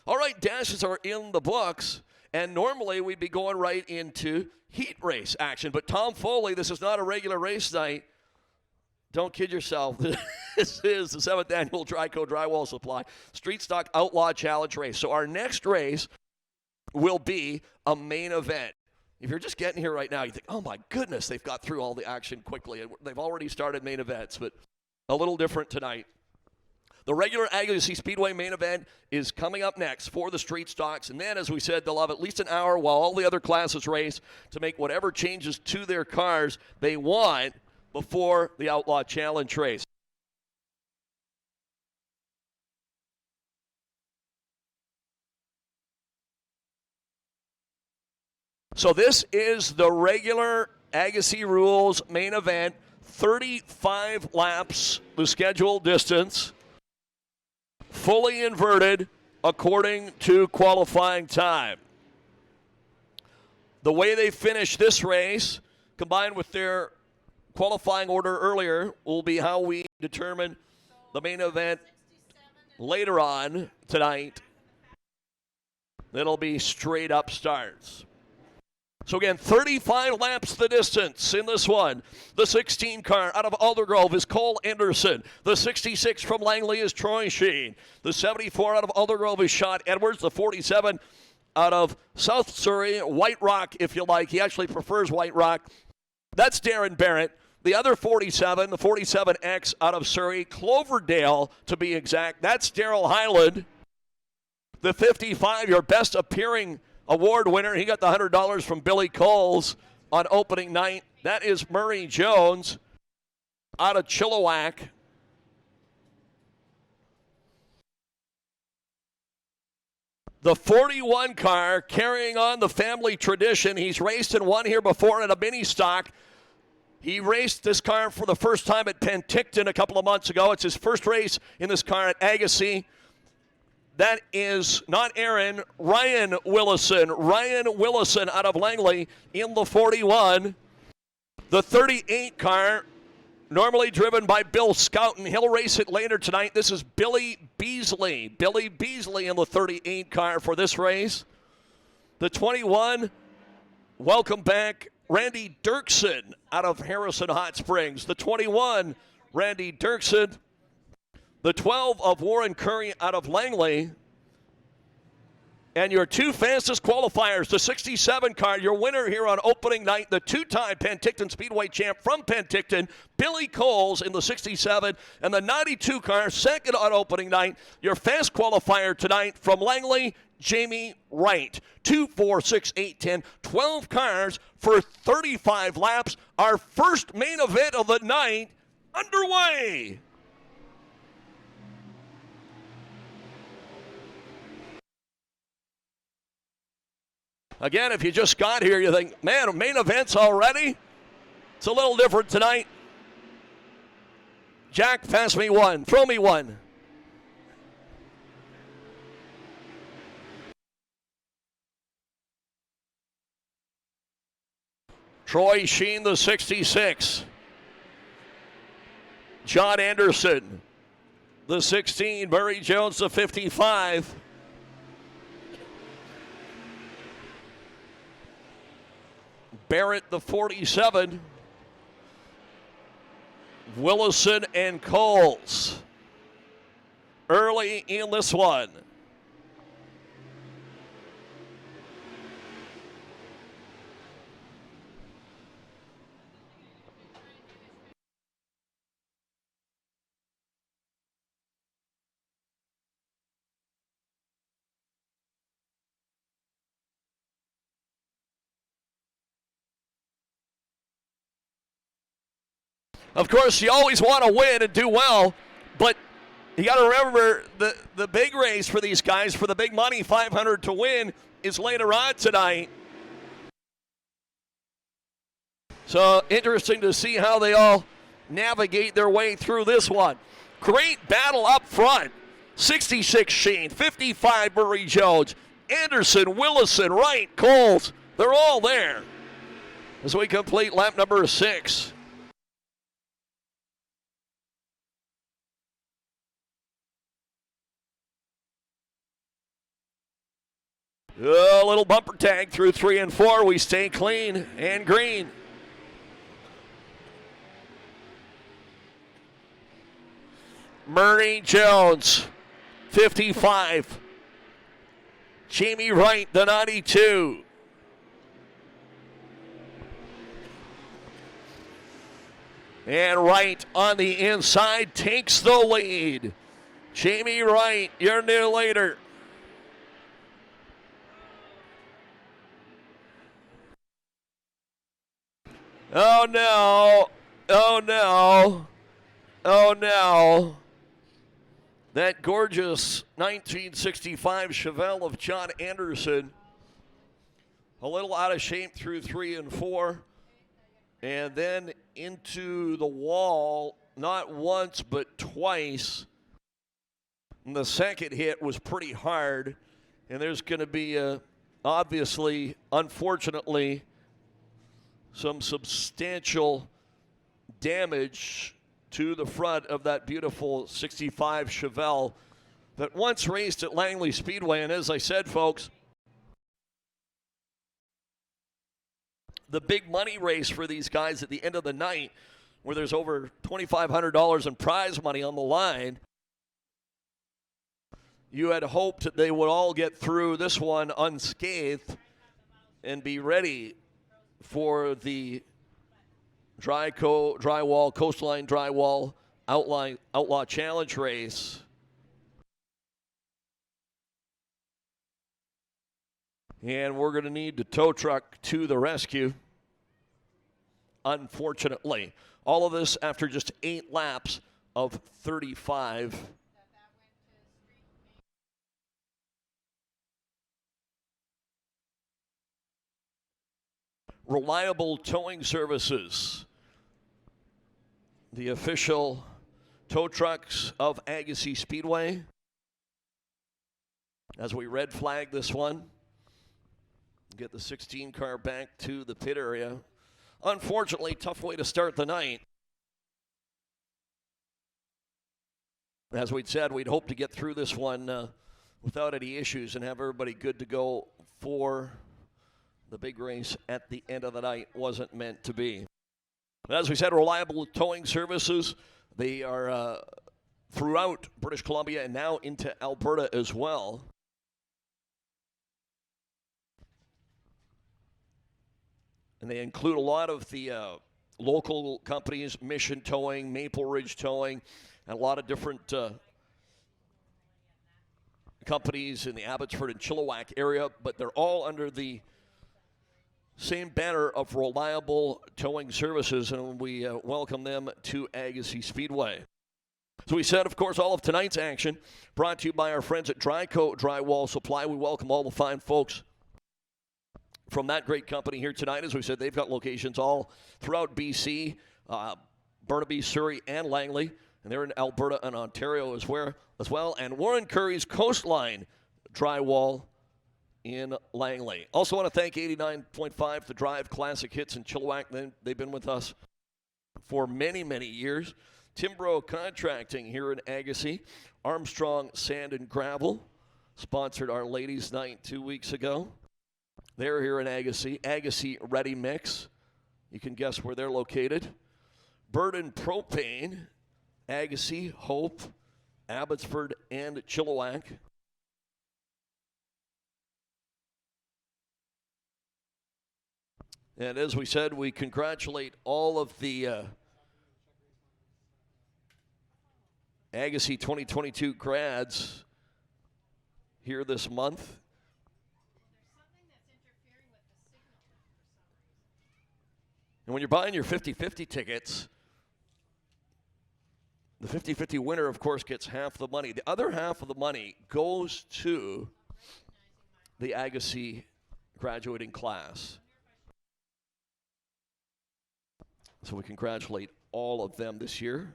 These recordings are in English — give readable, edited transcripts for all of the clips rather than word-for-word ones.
All right, dashes are in the books, and normally we'd be going right into heat race action. But Tom Foley, this is not a regular race night. Don't kid yourself. This is the 7th annual Dryco Drywall Supply Street Stock Outlaw Challenge race. So our next race will be a main event. If you're just getting here right now, you think, oh my goodness, they've got through all the action quickly. They've already started main events, but a little different tonight. The regular Agassiz Speedway main event is coming up next for the street stocks. And then, as we said, they'll have at least an hour while all the other classes race to make whatever changes to their cars they want before the Outlaw Challenge race. So this is the regular Agassiz rules main event, 35 laps, the scheduled distance. Fully inverted according to qualifying time. The way they finish this race, combined with their qualifying order earlier, will be how we determine the main event later on tonight. It'll be straight up starts. So again, 35 laps the distance in this one. The 16 car out of Aldergrove is Cole Anderson. The 66 from Langley is Troy Sheen. The 74 out of Aldergrove is Sean Edwards. The 47 out of South Surrey, White Rock, if you like. He actually prefers White Rock. That's Darren Barrett. The other 47, the 47X out of Surrey, Cloverdale to be exact. That's Daryl Hyland. The 55, your best appearing award winner. He got the $100 from Billy Coles on opening night. That is Murray Jones out of Chilliwack. The 41 car carrying on the family tradition. He's raced and won here before in a mini stock. He raced this car for the first time at Penticton a couple of months ago. It's his first race in this car at Agassiz. That is not Aaron, Ryan Willison. Ryan Willison out of Langley in the 41. The 38 car, normally driven by Bill Scouten. He'll race it later tonight. This is Billy Beasley. Billy Beasley in the 38 car for this race. The 21, welcome back, Randy Dirksen out of Harrison Hot Springs. The 21, Randy Dirksen. The 12 of Warren Curry out of Langley. And your two fastest qualifiers, the 67 car, your winner here on opening night, the two-time Penticton Speedway champ from Penticton, Billy Coles in the 67, and the 92 car, second on opening night, your fast qualifier tonight from Langley, Jamie Wright. 2, 4, 6, 8, 10, 12 cars for 35 laps. Our first main event of the night underway. Again, if you just got here, you think, man, main events already? It's a little different tonight. Jack, pass me one. Throw me one. Troy Sheen, the 66. John Anderson, the 16. Murray Jones, the 55. Barrett, the 47. Willison and Coles early in this one. Of course, you always want to win and do well, but you got to remember the big race for these guys, for the big money, 500 to win, is later on tonight. So interesting to see how they all navigate their way through this one. Great battle up front. 66 Sheen, 55 Murray Jones, Anderson, Willison, Wright, Coles. They're all there as we complete lap number 6. A little bumper tag through 3 and 4. We stay clean and green. Murray Jones, 55. Jamie Wright, the 92. And Wright on the inside takes the lead. Jamie Wright, your new leader. Oh no, oh no, oh no. That gorgeous 1965 Chevelle of John Anderson, a little out of shape through 3 and 4, and then into the wall, not once but twice. And the second hit was pretty hard, and there's going to be, obviously, unfortunately, some substantial damage to the front of that beautiful 65 Chevelle that once raced at Langley Speedway. And as I said, folks, the big money race for these guys at the end of the night, where there's over $2,500 in prize money on the line, you had hoped that they would all get through this one unscathed and be ready for the Dryco, Coastline Drywall Outlaw Challenge race. And we're going to need the tow truck to the rescue, unfortunately. All of this after just 8 laps of 35. Reliable Towing Services, the official tow trucks of Agassiz Speedway. As we red flag this one, get the 16 car back to the pit area. Unfortunately, tough way to start the night. As we'd said, we'd hope to get through this one without any issues and have everybody good to go for the big race at the end of the night. Wasn't meant to be. As we said, Reliable Towing Services, they are throughout British Columbia and now into Alberta as well. And they include a lot of the local companies, Mission Towing, Maple Ridge Towing, and a lot of different companies in the Abbotsford and Chilliwack area, but they're all under the same banner of Reliable Towing Services, and we welcome them to Agassiz Speedway. So we said, of course, all of tonight's action brought to you by our friends at Dryco Drywall Supply. We welcome all the fine folks from that great company here tonight. As we said, they've got locations all throughout BC, Burnaby, Surrey, and Langley, and they're in Alberta and Ontario as well. And Warren Curry's Coastline Drywall in Langley. Also want to thank 89.5 The Drive Classic Hits in Chilliwack. They've been with us for many, many years. Timbro Contracting here in Agassiz. Armstrong Sand and Gravel sponsored our ladies' night 2 weeks ago. They're here in Agassiz. Agassiz Ready Mix. You can guess where they're located. Burden Propane, Agassiz, Hope, Abbotsford, and Chilliwack. And as we said, we congratulate all of the Agassiz 2022 grads here this month. And when you're buying your 50-50 tickets, the 50-50 winner, of course, gets half the money. The other half of the money goes to the Agassiz graduating class. So we congratulate all of them this year.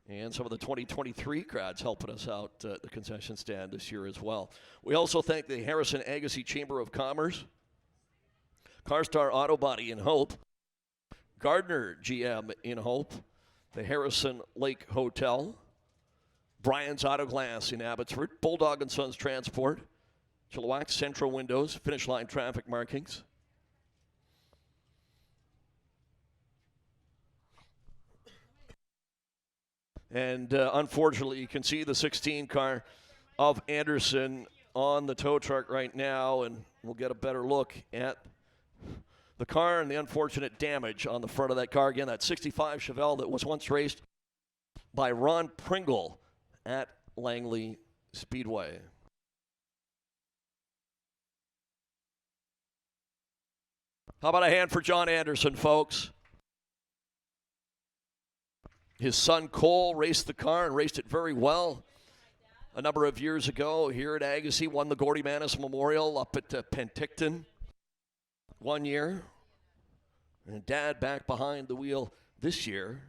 And some of the 2023 grads helping us out at the concession stand this year as well. We also thank the Harrison Agassiz Chamber of Commerce, CarStar Auto Body in Hope, Gardner GM in Hope, the Harrison Lake Hotel, Brian's Auto Glass in Abbotsford, Bulldog & Sons Transport, Chilliwack Central windows, finish line traffic markings. And unfortunately, you can see the 16 car of Anderson on the tow truck right now, and we'll get a better look at the car and the unfortunate damage on the front of that car. Again, that 65 Chevelle that was once raced by Ron Pringle at Langley Speedway. How about a hand for John Anderson, folks? His son Cole raced the car and raced it very well a number of years ago here at Agassiz. Won the Gordy Manis Memorial up at Penticton 1 year. And Dad back behind the wheel this year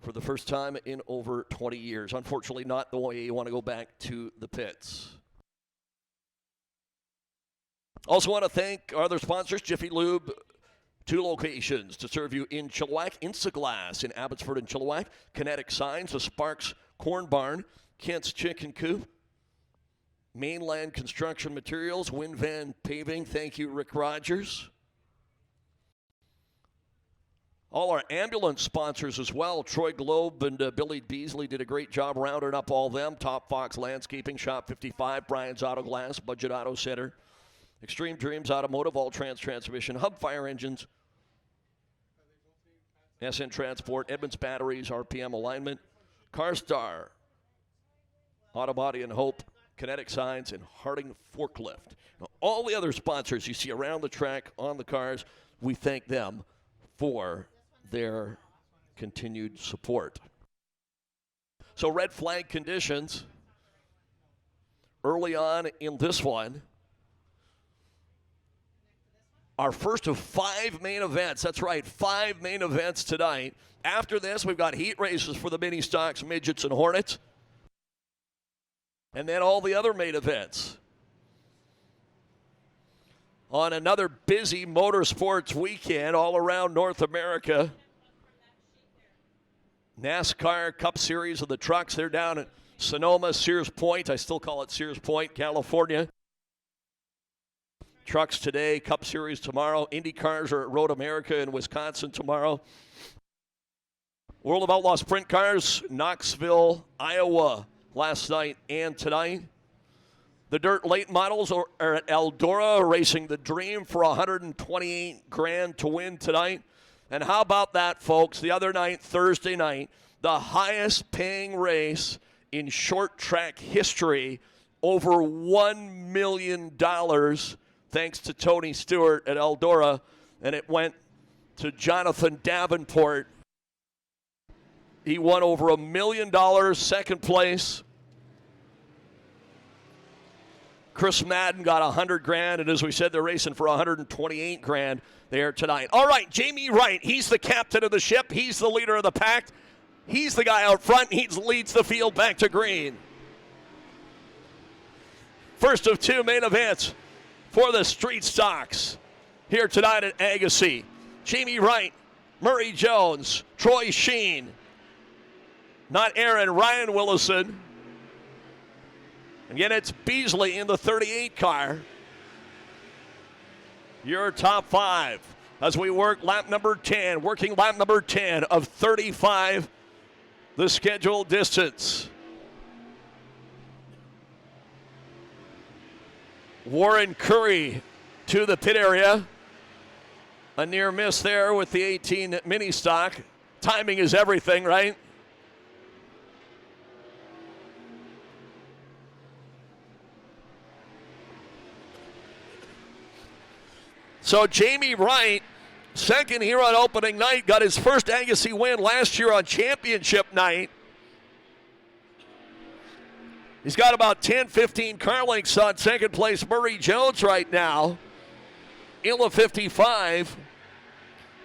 for the first time in over 20 years. Unfortunately, not the way you want to go back to the pits. Also want to thank our other sponsors, Jiffy Lube, 2 locations to serve you in Chilliwack, Instaglass in Abbotsford and Chilliwack, Kinetic Signs, the Sparks Corn Barn, Kent's Chicken Coop, Mainland Construction Materials, Winvan Paving, thank you, Rick Rogers. All our ambulance sponsors as well, Troy Globe and Billy Beasley did a great job rounding up all them. Top Fox Landscaping, Shop 55, Brian's Auto Glass, Budget Auto Center, Extreme Dreams Automotive, All Trans Transmission, Hub Fire Engines, SN Transport, Edmunds Batteries, RPM Alignment, CarStar, Auto Body and Hope, Kinetic Signs, and Harding Forklift. Now, all the other sponsors you see around the track on the cars, we thank them for their continued support. So red flag conditions early on in this one. Our first of 5 main events. That's right, 5 main events tonight. After this, we've got heat races for the mini stocks, midgets, and hornets. And then all the other main events. On another busy motorsports weekend all around North America. NASCAR Cup Series of the trucks. They're down at Sonoma, Sears Point. I still call it Sears Point, California. Trucks today, Cup Series tomorrow. Indy cars are at Road America in Wisconsin tomorrow. World of Outlaw Sprint Cars, Knoxville, Iowa last night and tonight. The dirt late models are at Eldora racing the Dream for $128,000 to win tonight. And how about that, folks? The other night, Thursday night, the highest paying race in short track history, over $1 million, thanks to Tony Stewart at Eldora. And it went to Jonathan Davenport. He won over $1 million, second place. Chris Madden got $100,000, and as we said, they're racing for $128,000 there tonight. All right, Jamie Wright, he's the captain of the ship. He's the leader of the pack. He's the guy out front. He leads the field back to green. First of 2 main events for the street stocks here tonight at Agassiz. Jamie Wright, Murray Jones, Troy Sheen, not Aaron, Ryan Willison. Again, it's Beasley in the 38 car. Your top 5 as we work lap number 10, working lap number 10 of 35, the scheduled distance. Warren Curry to the pit area. A near miss there with the 18 mini stock. Timing is everything, right? So Jamie Wright, second here on opening night, got his first Agassiz win last year on championship night. He's got about 10, 15 car lengths on second place Murray Jones right now. In the 55.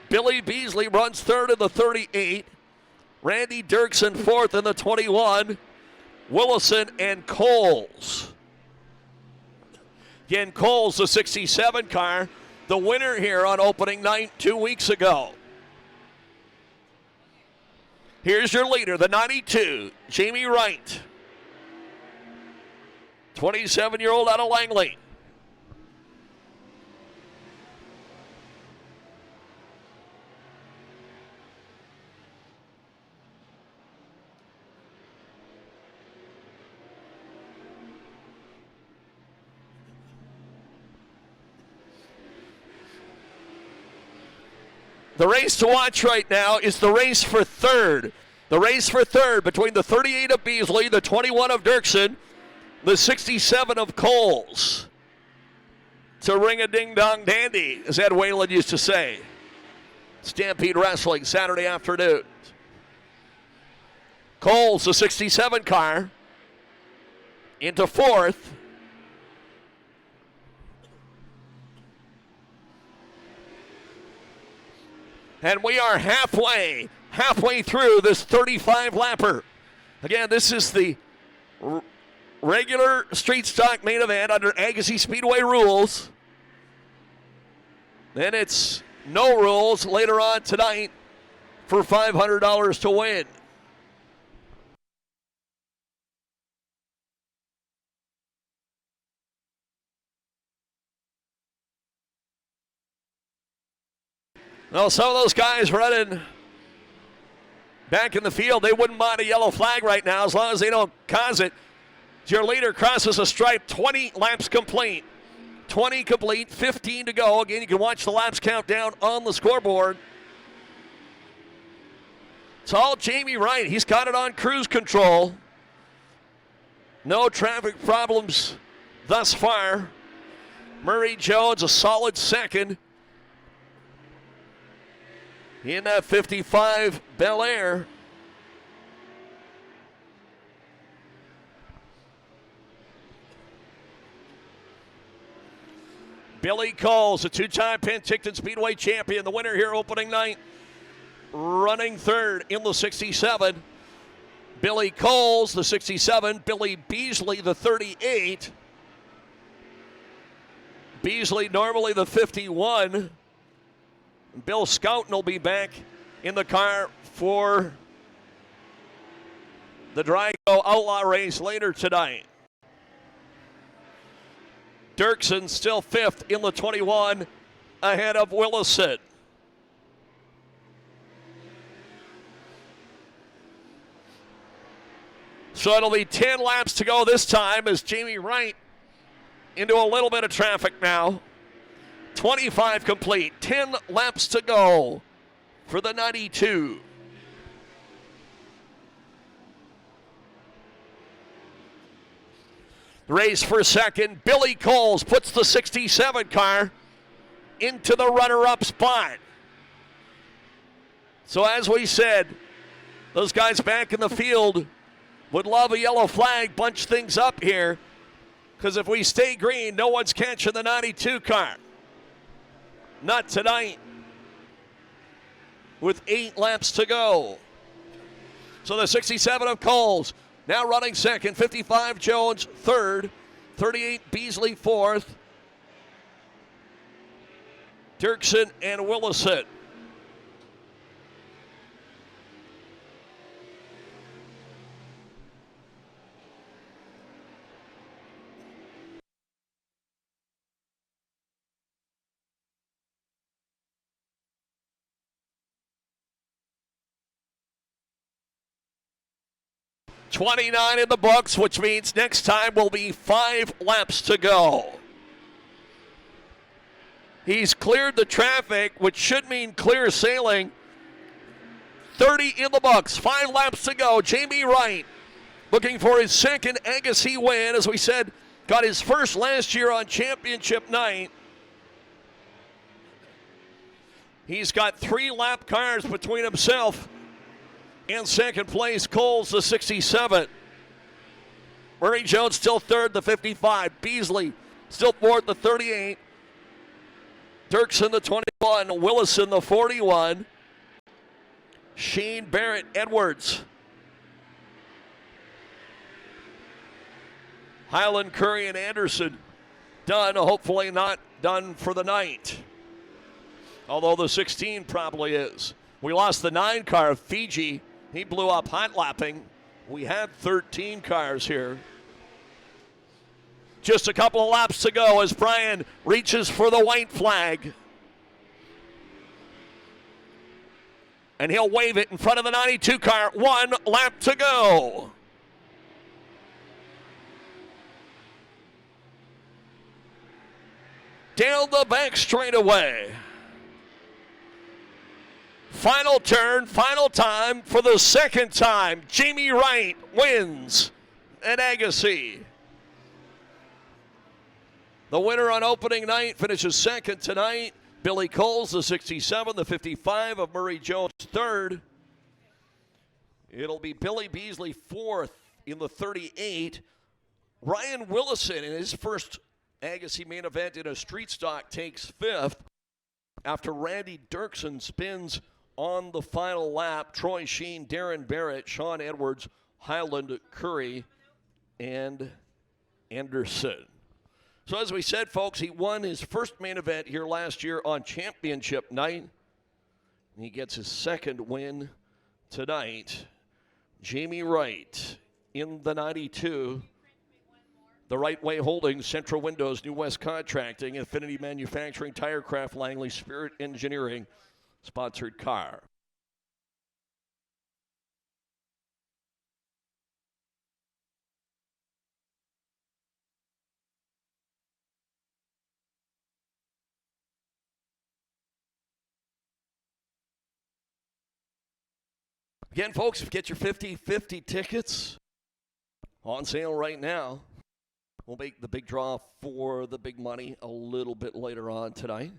Billy Beasley runs third in the 38. Randy Dirksen fourth in the 21. Willison and Coles. Again, Coles, the 67 car, the winner here on opening night 2 weeks ago. Here's your leader, the 92, Jamie Wright. 27-year-old out of Langley. The race to watch right now is the race for third. The race for third between the 38 of Beasley, the 21 of Dirksen, the 67 of Coles. It's a ring-a-ding-dong dandy, as Ed Whalen used to say. Stampede Wrestling, Saturday afternoon. Coles, the 67 car, into fourth. And we are halfway through this 35-lapper. Again, this is the regular street stock main event under Agassiz Speedway rules. Then it's no rules later on tonight for $500 to win. Well, some of those guys running back in the field, they wouldn't mind a yellow flag right now as long as they don't cause it. Your leader crosses a stripe, 20 laps complete. 20 complete, 15 to go. Again, you can watch the laps countdown on the scoreboard. It's all Jamie Wright. He's got it on cruise control. No traffic problems thus far. Murray Jones, a solid second. In that 55 Bel Air. Billy Coles, a two-time Penticton Speedway champion, the winner here opening night, running third in the 67. Billy Coles, the 67. Billy Beasley, the 38. Beasley normally the 51. Bill Scouten will be back in the car for the Dryco Outlaw race later tonight. Dirksen still fifth in the 21 ahead of Willison. So it'll be 10 laps to go this time as Jamie Wright into a little bit of traffic now. 25 complete, 10 laps to go for the 92. Race for second, Billy Coles puts the 67 car into the runner-up spot. So as we said, those guys back in the field would love a yellow flag, bunch things up here, because if we stay green, no one's catching the 92 car. Not tonight, with 8 laps to go. So the 67 of Coles now running second, 55 Jones third, 38 Beasley fourth, Dirksen and Willison. .29 in the books, which means next time will be 5 laps to go. He's cleared the traffic, which should mean clear sailing. 30 in the books, 5 laps to go. Jamie Wright looking for his second Agassiz win. As we said, got his first last year on championship night. He's got 3 lap cars between himself in second place. Coles, the 67. Murray Jones still third, the 55. Beasley still fourth, the 38. Dirksen, the 21. Willison, the 41. Sheen, Barrett, Edwards. Highland, Curry, and Anderson done. Hopefully not done for the night. Although the 16 probably is. We lost the 9 car, Fiji. He blew up hot lapping. We had 13 cars here. Just a couple of laps to go as Brian reaches for the white flag. And he'll wave it in front of the 92 car. 1 lap to go. Down the back straightaway. Final turn, final time for the second time. Jamie Wright wins at Agassiz. The winner on opening night finishes second tonight. Billy Coles, the 67, the 55 of Murray Jones, third. It'll be Billy Beasley fourth in the 38. Ryan Willison in his first Agassiz main event in a street stock takes fifth after Randy Dirksen spins on the final lap. Troy Sheen, Darren Barrett, Sean Edwards, Highland, Curry, and Anderson. So as we said, folks, he won his first main event here last year on championship night. He gets his second win tonight. Jamie Wright in the 92. The Right Way Holdings, Central Windows, New West Contracting, Affinity Manufacturing, Tirecraft, Langley, Spirit Engineering, sponsored car. Again, folks, get your 50-50 tickets on sale right now. We'll make the big draw for the big money a little bit later on tonight.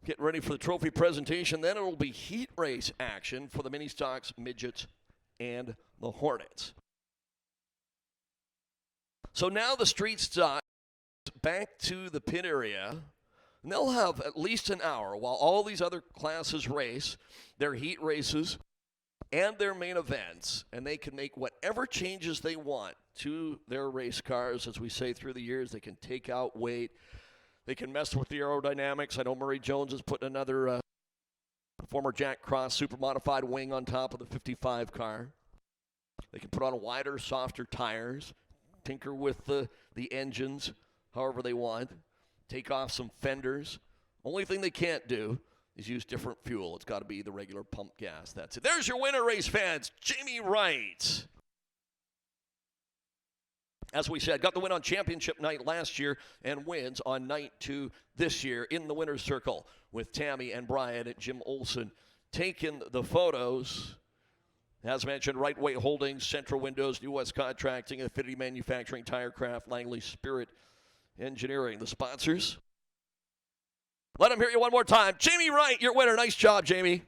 Getting ready for the trophy presentation. Then it will be heat race action for the mini stocks, midgets, and the Hornets. So now the street stocks back to the pit area. And they'll have at least an hour while all these other classes race, their heat races, and their main events. And they can make whatever changes they want to their race cars. As we say through the years, they can take out weight. They can mess with the aerodynamics. I know Murray Jones is putting another former Jack Cross super modified wing on top of the 55 car. They can put on wider, softer tires, tinker with the engines however they want. Take off some fenders. Only thing they can't do is use different fuel. It's got to be the regular pump gas. That's it. There's your winner, race fans, Jamie Wright. As we said, got the win on championship night last year and wins on night 2 this year in the winner's circle with Tammy and Brian and Jim Olson taking the photos. As mentioned, Right Way Holdings, Central Windows, New West Contracting, Affinity Manufacturing, Tirecraft, Langley, Spirit Engineering, the sponsors. Let them hear you one more time. Jamie Wright, your winner. Nice job, Jamie.